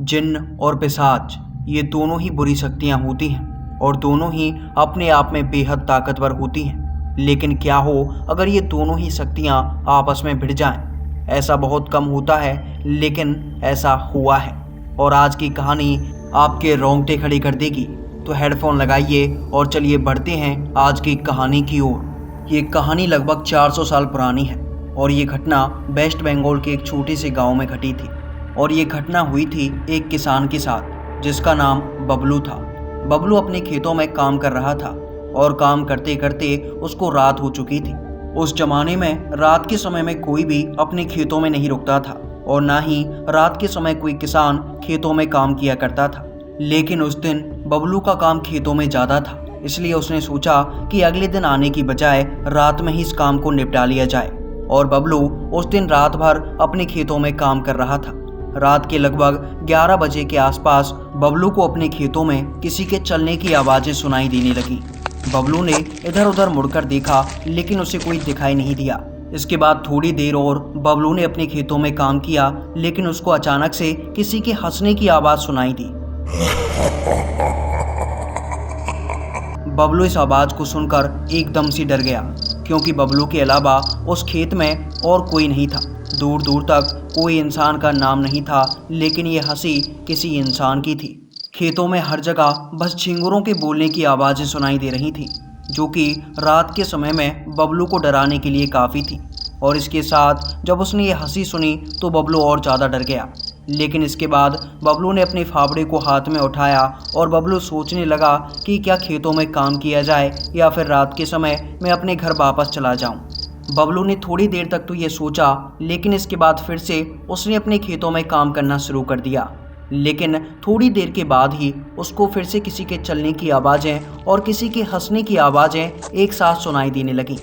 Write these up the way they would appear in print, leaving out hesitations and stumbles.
जिन्न और पिशाच ये दोनों ही बुरी शक्तियाँ होती हैं और दोनों ही अपने आप में बेहद ताकतवर होती हैं। लेकिन क्या हो अगर ये दोनों ही शक्तियाँ आपस में भिड़ जाएं? ऐसा बहुत कम होता है, लेकिन ऐसा हुआ है और आज की कहानी आपके रोंगटे खड़े कर देगी। तो हेडफोन लगाइए और चलिए बढ़ते हैं आज की कहानी की ओर। ये कहानी लगभग 400 साल पुरानी है और ये घटना वेस्ट बंगाल के एक छोटे से गांव में घटी थी। और ये घटना हुई थी एक किसान के साथ जिसका नाम बबलू था। बबलू अपने खेतों में काम कर रहा था और काम करते करते उसको रात हो चुकी थी। उस जमाने में रात के समय में कोई भी अपने खेतों में नहीं रुकता था और ना ही रात के समय कोई किसान खेतों में काम किया करता था। लेकिन उस दिन बबलू का काम खेतों में ज़्यादा था, इसलिए उसने सोचा कि अगले दिन आने की बजाय रात में ही इस काम को निपटा लिया जाए। और बबलू उस दिन रात भर अपने खेतों में काम कर रहा था। रात के लगभग 11 बजे के आसपास बबलू को अपने खेतों में किसी के चलने की आवाज़ें सुनाई देने लगी। बबलू ने इधर उधर मुड़कर देखा, लेकिन उसे कोई दिखाई नहीं दिया। इसके बाद थोड़ी देर और बबलू ने अपने खेतों में काम किया, लेकिन उसको अचानक से किसी के हंसने की आवाज़ सुनाई दी। बबलू इस आवाज़ को सुनकर एकदम से डर गया, क्योंकि बबलू के अलावा उस खेत में और कोई नहीं था। दूर दूर तक कोई इंसान का नाम नहीं था, लेकिन ये हंसी किसी इंसान की थी। खेतों में हर जगह बस झिंगुरों के बोलने की आवाज़ें सुनाई दे रही थी, जो कि रात के समय में बबलू को डराने के लिए काफ़ी थी। और इसके साथ जब उसने ये हंसी सुनी तो बबलू और ज़्यादा डर गया। लेकिन इसके बाद बबलू ने अपने फावड़े को हाथ में उठाया और बबलू सोचने लगा कि क्या खेतों में काम किया जाए या फिर रात के समय मैं अपने घर वापस चला जाऊं। बबलू ने थोड़ी देर तक तो ये सोचा, लेकिन इसके बाद फिर से उसने अपने खेतों में काम करना शुरू कर दिया। लेकिन थोड़ी देर के बाद ही उसको फिर से किसी के चलने की आवाज़ें और किसी के हंसने की आवाज़ें एक साथ सुनाई देने लगीं।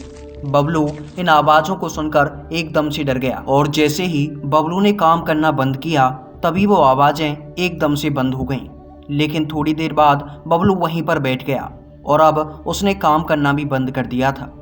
बबलू इन आवाज़ों को सुनकर एकदम से डर गया और जैसे ही बबलू ने काम करना बंद किया, तभी वो आवाज़ें एकदम से बंद हो गईं। लेकिन थोड़ी देर बाद बबलू वहीं पर बैठ गया और अब उसने काम करना भी बंद कर दिया था।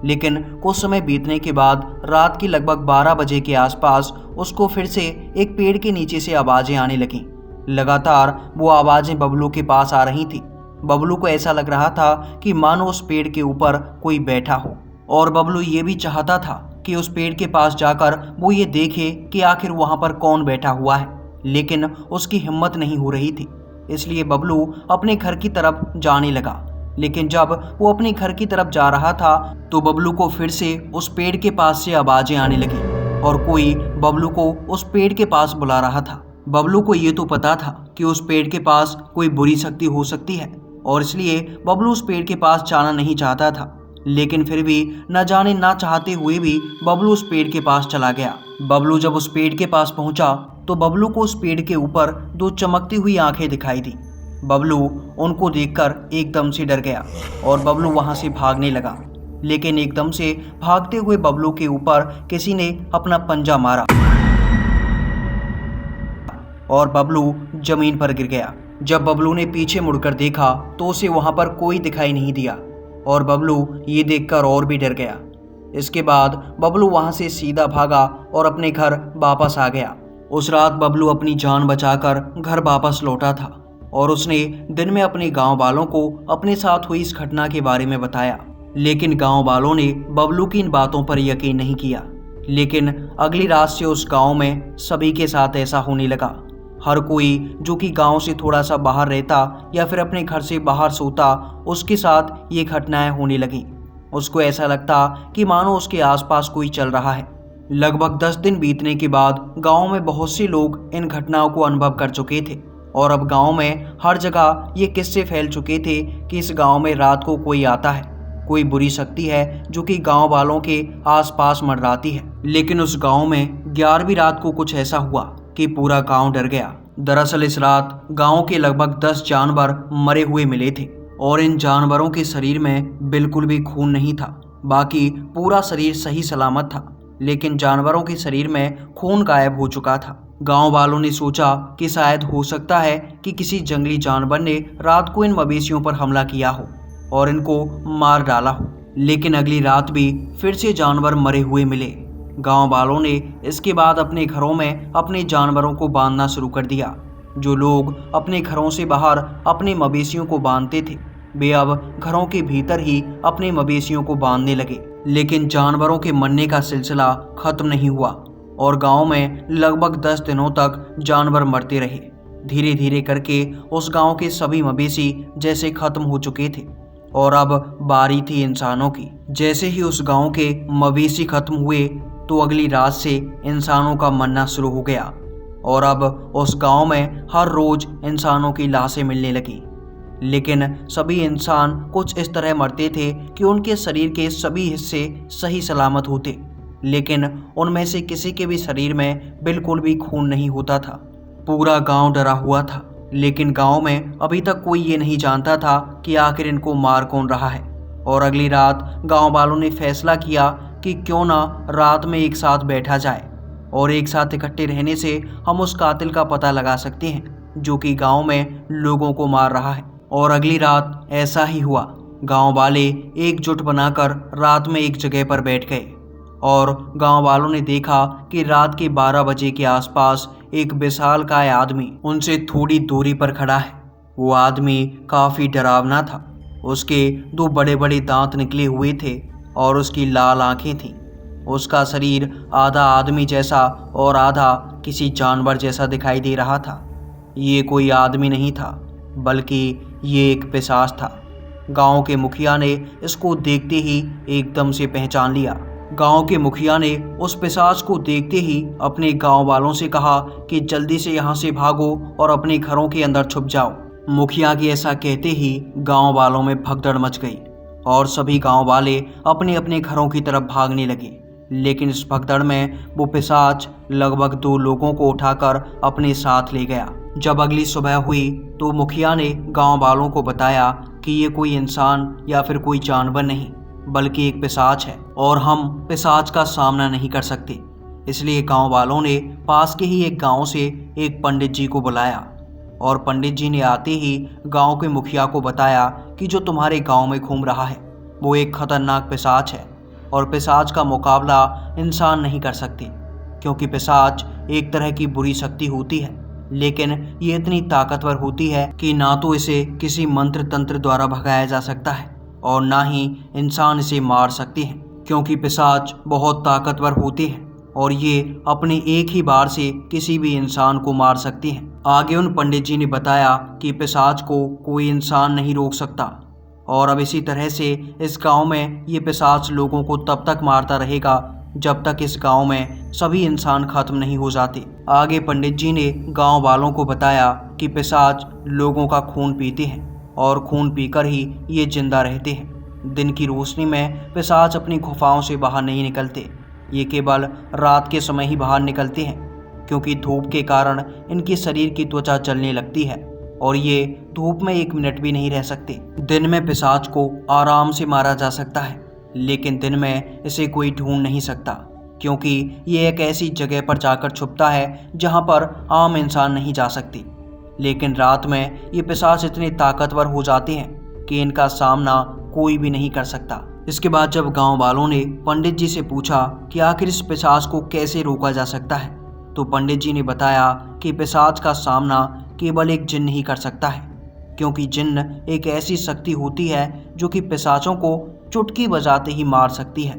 लेकिन कुछ समय बीतने के बाद रात के लगभग 12 बजे के आसपास उसको फिर से एक पेड़ के नीचे से आवाज़ें आने लगीं। लगातार वो आवाज़ें बबलू के पास आ रही थी। बबलू को ऐसा लग रहा था कि मानो उस पेड़ के ऊपर कोई बैठा हो, और बबलू ये भी चाहता था कि उस पेड़ के पास जाकर वो ये देखे कि आखिर वहाँ पर कौन बैठा हुआ है। लेकिन उसकी हिम्मत नहीं हो रही थी, इसलिए बबलू अपने घर की तरफ जाने लगा। लेकिन जब वो अपने घर की तरफ जा रहा था तो बबलू को फिर से उस पेड़ के पास से आवाज़ें आने लगी और कोई बबलू को उस पेड़ के पास बुला रहा था। बबलू को ये तो पता था कि उस पेड़ के पास कोई बुरी शक्ति हो सकती है और इसलिए बबलू उस पेड़ के पास जाना नहीं चाहता था। लेकिन फिर भी न जाने ना चाहते हुए भी बबलू उस पेड़ के पास चला गया। बबलू जब उस पेड़ के पास पहुंचा तो बबलू को उस पेड़ के ऊपर 2 चमकती हुई आंखें दिखाई दी। बबलू उनको देखकर एकदम से डर गया और बबलू वहां से भागने लगा। लेकिन एकदम से भागते हुए बबलू के ऊपर किसी ने अपना पंजा मारा और बबलू जमीन पर गिर गया। जब बबलू ने पीछे मुड़कर देखा तो उसे वहां पर कोई दिखाई नहीं दिया और बबलू ये देखकर और भी डर गया। इसके बाद बबलू वहां से सीधा भागा और अपने घर वापस आ गया। उस रात बबलू अपनी जान बचाकर घर वापस लौटा था और उसने दिन में अपने गांव वालों को अपने साथ हुई इस घटना के बारे में बताया। लेकिन गांव वालों ने बबलू की इन बातों पर यकीन नहीं किया। लेकिन अगली रात से उस गांव में सभी के साथ ऐसा होने लगा। हर कोई जो कि गांव से थोड़ा सा बाहर रहता या फिर अपने घर से बाहर सोता, उसके साथ ये घटनाएं होने लगीं। उसको ऐसा लगता कि मानो उसके आसपास कोई चल रहा है। लगभग 10 दिन बीतने के बाद गांव में बहुत से लोग इन घटनाओं को अनुभव कर चुके थे और अब गांव में हर जगह ये किस्से फैल चुके थे कि इस गांव में रात को कोई आता है, कोई बुरी शक्ति है जो कि गांव वालों के आसपास मंडराती है। लेकिन उस गांव में 11वीं रात को कुछ ऐसा हुआ कि पूरा गांव डर गया। दरअसल इस रात गांव के लगभग 10 जानवर मरे हुए मिले थे और इन जानवरों के शरीर में बिल्कुल भी खून नहीं था। बाकी पूरा शरीर सही सलामत था, लेकिन जानवरों के शरीर में खून गायब हो चुका था। गांव वालों ने सोचा कि शायद हो सकता है कि किसी जंगली जानवर ने रात को इन मवेशियों पर हमला किया हो और इनको मार डाला हो। लेकिन अगली रात भी फिर से जानवर मरे हुए मिले। गांव वालों ने इसके बाद अपने घरों में अपने जानवरों को बांधना शुरू कर दिया जो लोग अपने घरों से बाहर अपने मवेशियों को बांधते थे, वे अब घरों के भीतर ही अपने मवेशियों को बांधने लगे। लेकिन जानवरों के मरने का सिलसिला खत्म नहीं हुआ और गांव में लगभग 10 दिनों तक जानवर मरते रहे। धीरे धीरे करके उस गांव के सभी मवेशी जैसे खत्म हो चुके थे और अब बारी थी इंसानों की। जैसे ही उस गांव के मवेशी खत्म हुए तो अगली रात से इंसानों का मरना शुरू हो गया और अब उस गांव में हर रोज इंसानों की लाशें मिलने लगी। लेकिन सभी इंसान कुछ इस तरह मरते थे कि उनके शरीर के सभी हिस्से सही सलामत होते, लेकिन उनमें से किसी के भी शरीर में बिल्कुल भी खून नहीं होता था। पूरा गांव डरा हुआ था, लेकिन गांव में अभी तक कोई ये नहीं जानता था कि आखिर इनको मार कौन रहा है। और अगली रात गांव वालों ने फैसला किया कि क्यों ना रात में एक साथ बैठा जाए और एक साथ इकट्ठे रहने से हम उस कातिल का पता लगा सकते हैं जो कि गांव में लोगों को मार रहा है। और अगली रात ऐसा ही हुआ। गांव वाले एकजुट बनाकर रात में एक जगह पर बैठ गए और गांव वालों ने देखा कि रात के 12 बजे के आसपास एक विशालकाय आदमी उनसे थोड़ी दूरी पर खड़ा है। वो आदमी काफी डरावना था। उसके 2 बड़े बड़े दांत निकले हुए थे और उसकी लाल आंखें थीं। उसका शरीर आधा आदमी जैसा और आधा किसी जानवर जैसा दिखाई दे रहा था। ये कोई आदमी नहीं था, बल्कि ये एक पिशाच था। गांव के मुखिया ने इसको देखते ही एकदम से पहचान लिया। गांव के मुखिया ने उस पिशाच को देखते ही अपने गांव वालों से कहा कि जल्दी से यहाँ से भागो और अपने घरों के अंदर छुप जाओ। मुखिया के ऐसा कहते ही गांव वालों में भगदड़ मच गई और सभी गांव वाले अपने अपने घरों की तरफ भागने लगे। लेकिन इस भगदड़ में वो पिशाच लगभग 2 लोगों को उठाकर अपने साथ ले गया। जब अगली सुबह हुई तो मुखिया ने गांव वालों को बताया कि ये कोई इंसान या फिर कोई जानवर नहीं, बल्कि एक पिशाच है और हम पिशाच का सामना नहीं कर सकते। इसलिए गांव वालों ने पास के ही एक गांव से एक पंडित जी को बुलाया और पंडित जी ने आते ही गांव के मुखिया को बताया कि जो तुम्हारे गांव में घूम रहा है वो एक खतरनाक पिशाच है और पिशाच का मुकाबला इंसान नहीं कर सकते, क्योंकि पिशाच एक तरह की बुरी शक्ति होती है, लेकिन ये इतनी ताकतवर होती है कि ना तो इसे किसी मंत्र तंत्र द्वारा भगाया जा सकता है और ना ही इंसान इसे मार सकते हैं, क्योंकि पिशाच बहुत ताकतवर होते हैं और ये अपने एक ही बार से किसी भी इंसान को मार सकती हैं। आगे उन पंडित जी ने बताया कि पिशाच को कोई इंसान नहीं रोक सकता और अब इसी तरह से इस गांव में ये पिशाच लोगों को तब तक मारता रहेगा जब तक इस गांव में सभी इंसान खत्म नहीं हो जाते। आगे पंडित जी ने गांव वालों को बताया कि पिशाच लोगों का खून पीते हैं और खून पीकर ही ये जिंदा रहते हैं। दिन की रोशनी में पिशाच अपनी गुफाओं से बाहर नहीं निकलते, ये केवल रात के समय ही बाहर निकलते हैं, क्योंकि धूप के कारण इनके शरीर की त्वचा जलने लगती है और ये धूप में 1 मिनट भी नहीं रह सकते। दिन में पिशाच को आराम से मारा जा सकता है, लेकिन दिन में इसे कोई ढूंढ नहीं सकता, क्योंकि ये एक ऐसी जगह पर जाकर छुपता है जहां पर आम इंसान नहीं जा सकते। लेकिन रात में ये पिशाच इतने ताकतवर हो जाते हैं कि इनका सामना कोई भी नहीं कर सकता। इसके बाद जब गांव वालों ने पंडित जी से पूछा कि आखिर इस पिशाच को कैसे रोका जा सकता है, तो पंडित जी ने बताया कि पिशाच का सामना केवल एक जिन्न ही कर सकता है, क्योंकि जिन्न एक ऐसी शक्ति होती है जो कि पिशाचों को चुटकी बजाते ही मार सकती है।